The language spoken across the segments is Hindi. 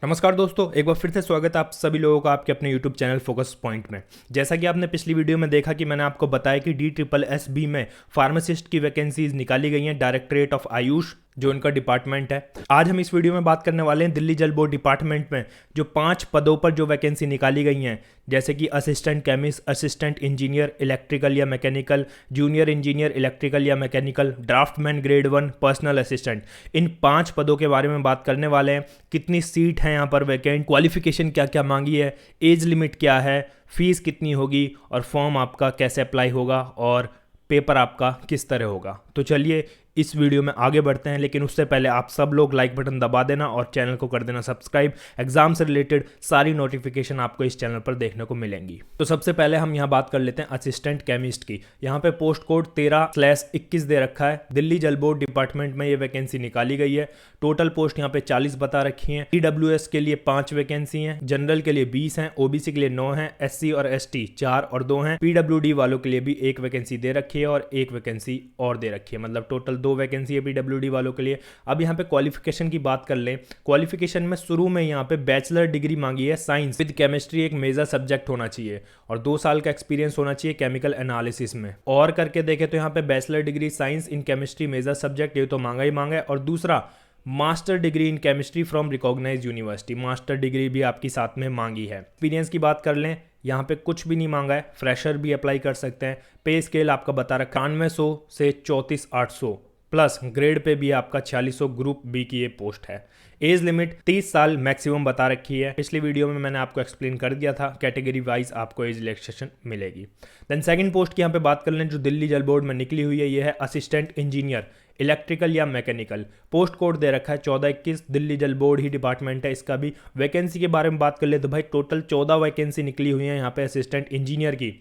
नमस्कार दोस्तों, एक बार फिर से स्वागत है आप सभी लोगों का आपके अपने YouTube चैनल फोकस पॉइंट में। जैसा कि आपने पिछली वीडियो में देखा कि मैंने आपको बताया कि DSSB में फार्मासिस्ट की वैकेंसीज निकाली गई हैं, डायरेक्टरेट ऑफ आयुष जो इनका डिपार्टमेंट है। आज हम इस वीडियो में बात करने वाले हैं दिल्ली जल बोर्ड डिपार्टमेंट में जो 5 पदों पर जो वैकेंसी निकाली गई हैं, जैसे कि assistant chemist, assistant engineer electrical या मैकेनिकल, जूनियर इंजीनियर इलेक्ट्रिकल या mechanical, draftsman grade 1, personal assistant. इन 5 पदों के बारे में बात करने वाले हैं। कितनी सीट है यहाँ पर वैकेंट, क्वालिफिकेशन क्या क्या मांगी है, एज लिमिट क्या है, फीस कितनी होगी और फॉर्म आपका कैसे अप्लाई होगा और पेपर आपका किस तरह होगा। तो चलिए इस वीडियो में आगे बढ़ते हैं, लेकिन उससे पहले आप सब लोग लाइक बटन दबा देना और चैनल को कर देना सब्सक्राइब। एग्जाम से रिलेटेड सारी नोटिफिकेशन आपको इस चैनल पर देखने को मिलेंगी। तो सबसे पहले हम यहाँ बात कर लेते हैं असिस्टेंट केमिस्ट की। यहाँ पे पोस्ट कोड 13/21 दे रखा है। दिल्ली जल बोर्ड डिपार्टमेंट में ये वैकेंसी निकाली गई है। टोटल पोस्ट यहाँ पे 40 बता रखी है। EWS के लिए 5 वैकेंसी हैं, जनरल के लिए 20 हैं, OBC के लिए 9 हैं, SC और ST 4 और 2 हैं, PWD वालों के लिए भी 1 वैकेंसी दे रखी है और 1 वैकेंसी और दे रखी है, मतलब टोटल 2 वैकेंसी है PWD वालों के लिए। अब यहाँ पे क्वालिफिकेशन की बात कर लें। क्वालिफिकेशन में शुरू में यहाँ पे बैचलर डिग्री मांगी है, साइंस विद केमिस्ट्री एक मेजर सब्जेक्ट होना चाहिए और 2 साल का एक्सपीरियंस होना चाहिए केमिकल एनालिसिस में। और करके देखें तो यहाँ पे bachelor degree science in chemistry major subject, ये तो मांगा ही मांगा है। और दूसरा master degree in chemistry from recognised university, master degree भी आपकी साथ में मांगी है। एक्सपीरियंस की बात कर लें, यहाँ पे कुछ भी नहीं मांगा है, फ्रेशर भी अप्लाई कर सकते हैं। पे स्केल आपका बता रखा 9100 से 34,800 प्लस ग्रेड पे भी आपका 4600, ग्रुप बी की ये पोस्ट है। एज लिमिट 30 साल मैक्सिमम बता रखी है। पिछली वीडियो में मैंने आपको एक्सप्लेन कर दिया था, कैटेगरी वाइज आपको एज रिलैक्सेशन मिलेगी। देन सेकंड पोस्ट की यहाँ पे बात कर लें जो दिल्ली जल बोर्ड में निकली हुई है, ये है असिस्टेंट इंजीनियर इलेक्ट्रिकल या मैकेनिकल। पोस्ट कोड दे रखा है 14/21, दिल्ली जल बोर्ड ही डिपार्टमेंट है इसका भी। वैकेंसी के बारे में बात कर ले तो भाई टोटल 14 वैकेंसी निकली हुई है यहाँ पे असिस्टेंट इंजीनियर की,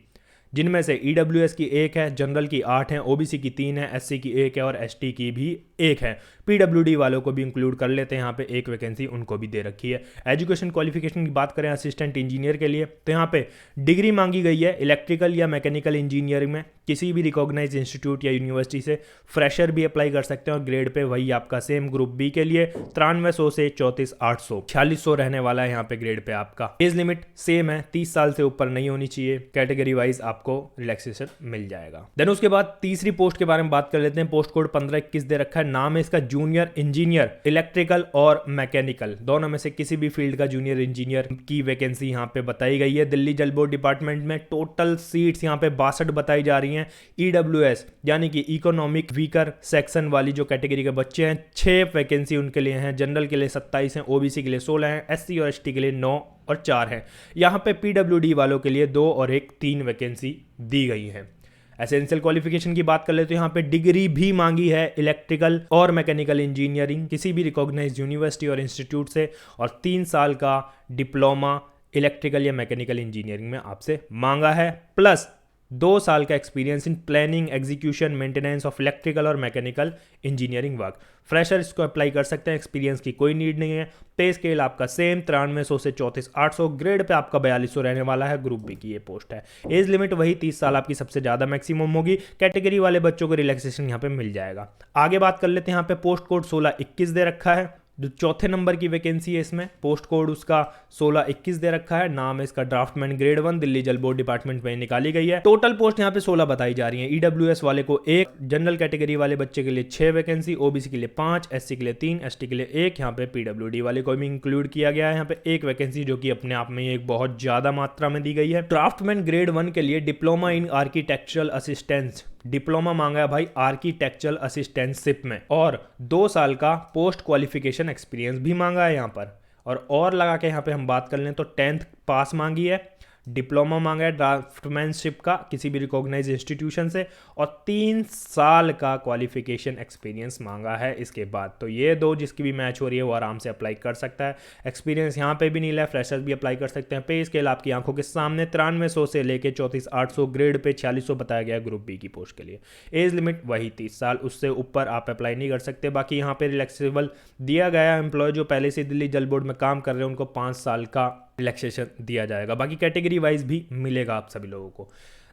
जिनमें से EWS की 1 है, जनरल की 8 है, OBC की 3 है, SC की 1 है और ST की भी 1 है। PWD वालों को भी इंक्लूड कर लेते हैं, यहाँ पे 1 वैकेंसी उनको भी दे रखी है। एजुकेशन क्वालिफिकेशन की बात करें असिस्टेंट इंजीनियर के लिए तो यहाँ पे डिग्री मांगी गई है इलेक्ट्रिकल या मैकेनिकल इंजीनियरिंग में किसी भी रिकॉग्नाइज इंस्टीट्यूट या यूनिवर्सिटी से। फ्रेशर भी अप्लाई कर सकते हैं और ग्रेड पे वही आपका सेम ग्रुप बी के लिए 9300 से 34,800, 4600 रहने वाला है यहाँ पे ग्रेड पे आपका। एज लिमिट सेम है, 30 साल से ऊपर नहीं होनी चाहिए। कैटेगरी वाइज आपको रिलैक्सेशन मिल जाएगा। देन उसके बाद तीसरी पोस्ट के बारे में बात कर लेते हैं। पोस्ट कोड 15/21 दे रखा है। नाम है इसका जूनियर इंजीनियर इलेक्ट्रिकल और मैकेनिकल, दोनों में से किसी भी फील्ड का जूनियर इंजीनियर की वैकेंसी यहाँ पे बताई गई है दिल्ली जल बोर्ड डिपार्टमेंट में। टोटल सीट्स यहाँ पे 62 बताई जा रही हैं। EWS यानी कि इकोनॉमिक वीकर सेक्शन वाली जो कैटेगरी के बच्चे हैं, 6 वैकेंसी उनके लिए हैं, जनरल के लिए 27 हैं, OBC के लिए 16 हैं, SC और ST के लिए 9 और 4 है। यहाँ पे PWD वालों के लिए 2 और 1 3 वैकेंसी दी गई है। एसेंशियल क्वालिफिकेशन की बात कर ले तो यहाँ पे डिग्री भी मांगी है इलेक्ट्रिकल और मैकेनिकल इंजीनियरिंग किसी भी रिकॉग्नाइज्ड यूनिवर्सिटी और इंस्टीट्यूट से, और 3 साल का डिप्लोमा इलेक्ट्रिकल या मैकेनिकल इंजीनियरिंग में आपसे मांगा है, प्लस 2 साल का experience in planning, execution, maintenance of electrical और मैकेनिकल इंजीनियरिंग वर्क। फ्रेशर इसको अप्लाई कर सकते हैं, एक्सपीरियंस की कोई नीड नहीं है। पे स्केल आपका सेम 9300 से 34,800, ग्रेड पे आपका 4200 रहने वाला है, ग्रुप बी की ये पोस्ट है। एज लिमिट वही 30 साल आपकी सबसे ज़्यादा मैक्सिमम होगी। कैटेगरी वाले बच्चों को रिलैक्सेशन यहाँ पे मिल जाएगा। आगे बात कर लेते हैं। यहाँ पे पोस्ट कोड 16/21 दे रखा है, जो चौथे नंबर की वैकेंसी है इसमें। पोस्ट कोड उसका 16/21 दे रखा है। नाम है इसका ड्राफ्टमैन ग्रेड 1, दिल्ली जल बोर्ड डिपार्टमेंट में निकाली गई है। टोटल पोस्ट यहाँ पे 16 बताई जा रही है। EWS वाले को 1, जनरल कैटेगरी वाले बच्चे के लिए 6 वैकेंसी, OBC के लिए 5, SC के लिए 3, ST के लिए 1, यहाँ पे PWD वाले को भी इंक्लूड किया गया है। यहाँ पे 1 वैकेंसी जो कि अपने आप में एक बहुत ज्यादा मात्रा में दी गई है। ड्राफ्टमैन ग्रेड 1 के लिए diploma in architectural assistance, diploma मांगा है भाई आर्किटेक्चरल असिस्टेंटशिप में, और 2 साल का पोस्ट क्वालिफिकेशन एक्सपीरियंस भी मांगा है यहाँ पर। और लगा के यहाँ पे हम बात कर लें तो 10th पास मांगी है, डिप्लोमा मांगा है ड्राफ्टमैनशिप का किसी भी रिकॉग्नाइज्ड इंस्टीट्यूशन से, और 3 साल का क्वालिफिकेशन एक्सपीरियंस मांगा है इसके बाद। तो ये 2 जिसकी भी मैच हो रही है वो आराम से अप्लाई कर सकता है। एक्सपीरियंस यहाँ पे भी नहीं है, फ्रेशर्स भी अप्लाई कर सकते हैं। पे स्केल आपकी आंखों के सामने 9300 से लेके 34,800, ग्रेड पे 4600 बताया गया ग्रुप बी की पोस्ट के लिए। एज लिमिट वही 30 साल, उससे ऊपर आप अप्लाई नहीं कर सकते। बाकी यहाँ पे रिलैक्सेबल दिया गया, एम्प्लॉय जो पहले से दिल्ली जल बोर्ड में काम कर रहे हैं उनको 5 साल का रिलैक्सेशन दिया जाएगा। बाकी कैटेगरी वाइज भी मिलेगा आप सभी लोगों को।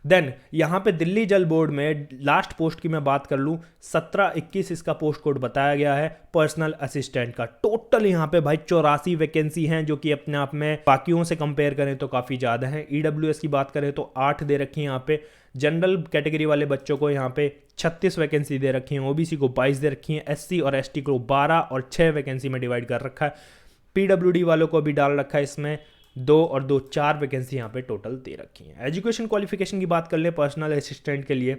देन यहाँ पे दिल्ली जल बोर्ड में लास्ट पोस्ट की मैं बात कर लूँ, 1721 इसका पोस्ट कोड बताया गया है पर्सनल असिस्टेंट का। टोटल यहाँ पे भाई 84 वैकेंसी हैं, जो कि अपने आप में बाकियों से कंपेयर करें तो काफ़ी ज़्यादा है। ईडब्ल्यूएस की बात करें तो 8 दे रखी है यहाँ पे, जनरल कैटेगरी वाले बच्चों को यहाँ पे 36 वैकेंसी दे रखी है, ओबीसी को 22 दे रखी है, एससी और एसटी को 12 और 6 वैकेंसी में डिवाइड कर रखा है। पीडब्ल्यूडी वालों को भी डाल रखा है इसमें 2 और 2 4 वैकेंसी यहाँ पे टोटल दे रखी है। एजुकेशन क्वालिफिकेशन की बात कर ले पर्सनल असिस्टेंट के लिए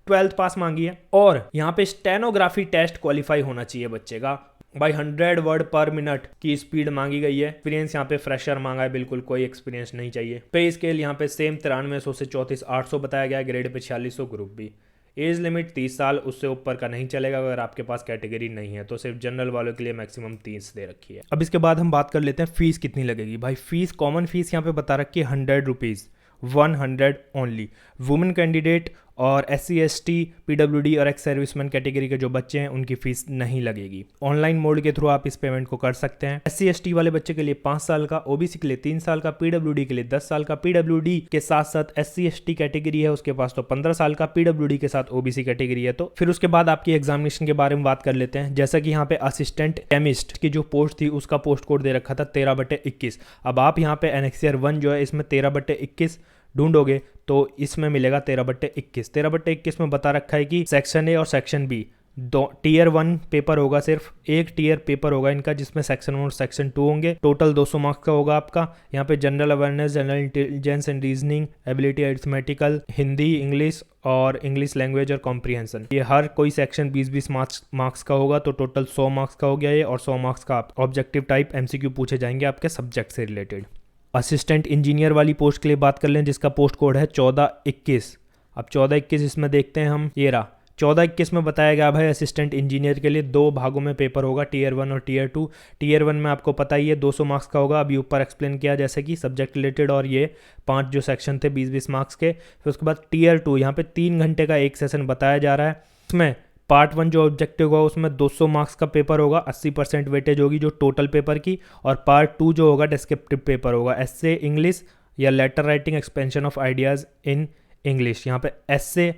12th पास मांगी है, और यहाँ पे स्टेनोग्राफी टेस्ट क्वालिफाई होना चाहिए बच्चे का। भाई 100 वर्ड पर मिनट की स्पीड मांगी गई है। एक्सपीरियंस यहाँ पे फ्रेशर मांगा है, बिल्कुल कोई एक्सपीरियंस नहीं चाहिए। पे स्केल यहाँ पे सेम 9300 से 34,800 बताया गया है, grade pay 4600, group B. Age limit 30 साल, उससे ऊपर का नहीं चलेगा अगर आपके पास कैटेगरी नहीं है, तो सिर्फ जनरल वालों के लिए मैक्सिमम 30 दे रखी है। अब इसके बाद हम बात कर लेते हैं फीस कितनी लगेगी। भाई फीस, कॉमन फीस यहाँ पे बता रखी है 100 रुपीज़, 100 ओनली। वुमेन कैंडिडेट और SC ST PWD और एक्स सर्विसमैन कैटेगरी के जो बच्चे हैं उनकी फीस नहीं लगेगी। ऑनलाइन मोड के थ्रू आप इस पेमेंट को कर सकते हैं। SC ST वाले बच्चे के लिए 5 साल का, OBC के लिए 3 साल का, PWD के लिए 10 साल का। PWD के साथ साथ SC ST कैटेगरी है उसके पास तो 15 साल का, PWD के साथ OBC कैटेगरी है तो। फिर उसके बाद आपकी एग्जामिनेशन के बारे में बात कर लेते हैं। जैसा कि यहाँ पे असिस्टेंट केमिस्ट की जो पोस्ट थी उसका पोस्ट कोड दे रखा था 13/21। अब आप यहाँ पे एनेक्सियर 1 जो है इसमें 13/21 ढूंढोगे तो इसमें मिलेगा 13/21। 13/21 में बता रखा है कि सेक्शन ए और सेक्शन बी दो टीयर 1 पेपर होगा, सिर्फ एक टीयर पेपर होगा इनका, जिसमें सेक्शन 1 और सेक्शन 2 होंगे। टोटल 200 मार्क्स का होगा आपका। यहाँ पे general awareness, general intelligence and reasoning, ability arithmetical, Hindi, English और इंग्लिश लैंग्वेज और कॉम्प्रिहेंशन, ये हर कोई सेक्शन 20-20 मार्क्स का होगा। तो टोटल 100 मार्क्स का हो गया ये, और 100 मार्क्स का ऑब्जेक्टिव टाइप MCQ पूछे जाएंगे आपके सब्जेक्ट से रिलेटेड। असिस्टेंट इंजीनियर वाली पोस्ट के लिए बात कर लें, जिसका पोस्ट कोड है 1421। अब 1421 इसमें देखते हैं हम, ये रहा 1421 में बताया गया भाई असिस्टेंट इंजीनियर के लिए 2 भागों में पेपर होगा, टीयर 1 और टीयर 2। टीयर 1 में आपको पता ही है 200 मार्क्स का होगा, अभी ऊपर एक्सप्लेन किया जैसे कि सब्जेक्ट रिलेटेड, और ये 5 जो सेक्शन थे 20-20 मार्क्स के। फिर उसके बाद टीयर 2, यहाँ पे 3 घंटे का एक सेशन बताया जा रहा है। इसमें पार्ट 1 जो ऑब्जेक्टिव होगा उसमें 200 मार्क्स का पेपर होगा, 80% वेटेज होगी जो टोटल पेपर की, और पार्ट 2 जो होगा डिस्क्रिप्टिव पेपर होगा, एस्से इंग्लिश या letter writing expansion of ideas in English. यहाँ पे एस्से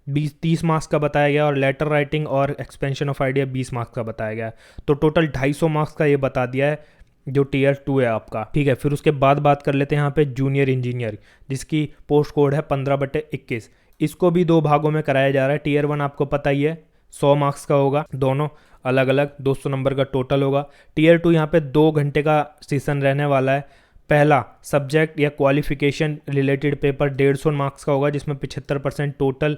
30 मार्क्स का बताया गया और लेटर राइटिंग और एक्सपेंशन ऑफ आइडिया 20 मार्क्स का बताया गया है। तो टोटल 250 मार्क्स का ये बता दिया है जो टीयर 2 है आपका, ठीक है। फिर उसके बाद बात कर लेते हैं यहाँ पे जूनियर इंजीनियर, जिसकी पोस्ट कोड है 15/21। इसको भी 2 भागों में कराया जा रहा है। टीयर 1 आपको पता ही है 100 मार्क्स का होगा, दोनों अलग अलग 200 नंबर का टोटल होगा। टीयर 2 यहाँ पे 2 घंटे का सेशन रहने वाला है। पहला सब्जेक्ट या क्वालिफिकेशन रिलेटेड पेपर 150 मार्क्स का होगा, जिसमें 75% टोटल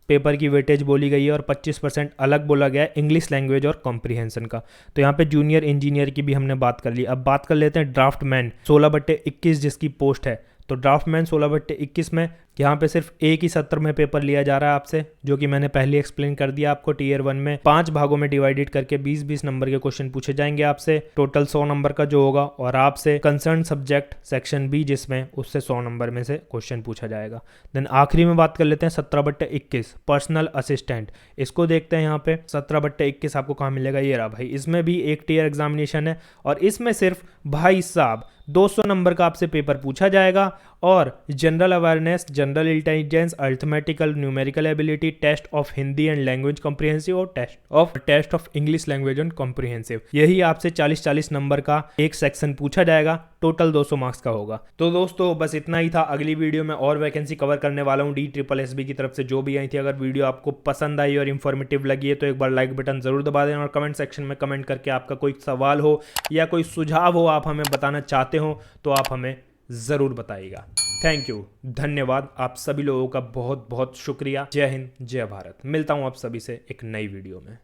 पेपर की वेटेज बोली गई है और 25% अलग बोला गया है इंग्लिश लैंग्वेज और कॉम्प्रिहेंशन का। तो यहाँ पे जूनियर इंजीनियर की भी हमने बात कर ली। अब बात कर लेते हैं ड्राफ्टमैन 16/21 जिसकी पोस्ट है। तो ड्राफ्टमैन 16/21 में यहाँ पे सिर्फ एक ही सत्र में पेपर लिया जा रहा है आपसे, जो कि मैंने पहले एक्सप्लेन कर दिया आपको। टीयर 1 में 5 भागों में डिवाइडेड करके 20-20 नंबर के क्वेश्चन पूछे जाएंगे आपसे, टोटल 100 नंबर का जो होगा, और आपसे कंसर्न सब्जेक्ट सेक्शन बी जिसमें उससे 100 नंबर में से क्वेश्चन पूछा जाएगा। देन आखिरी में बात कर लेते हैं 17/21 पर्सनल असिस्टेंट। इसको देखते हैं यहाँ पे 17/21 आपको कहाँ मिलेगा, ये रहा भाई। इसमें भी एक टीयर एग्जामिनेशन है और इसमें सिर्फ भाई साहब 200 नंबर का आपसे पेपर पूछा जाएगा, और general awareness, general intelligence, arithmetical, numerical ability, test of Hindi and language comprehensive और test of English language and comprehensive, यही आपसे 40-40 नंबर का एक सेक्शन पूछा जाएगा। टोटल 200 मार्क्स का होगा। तो दोस्तों बस इतना ही था। अगली वीडियो में और वैकेंसी कवर करने वाला हूँ DSSB की तरफ से जो भी आई थी। अगर वीडियो आपको पसंद आई और इन्फॉर्मेटिव लगी है तो एक बार लाइक बटन जरूर दबा देना, और कमेंट सेक्शन में कमेंट करके आपका कोई सवाल हो या कोई सुझाव हो आप हमें बताना चाहते हो तो आप हमें ज़रूर बताइएगा। थैंक यू, धन्यवाद। आप सभी लोगों का बहुत बहुत शुक्रिया। जय हिंद, जय भारत। मिलता हूँ आप सभी से एक नई वीडियो में।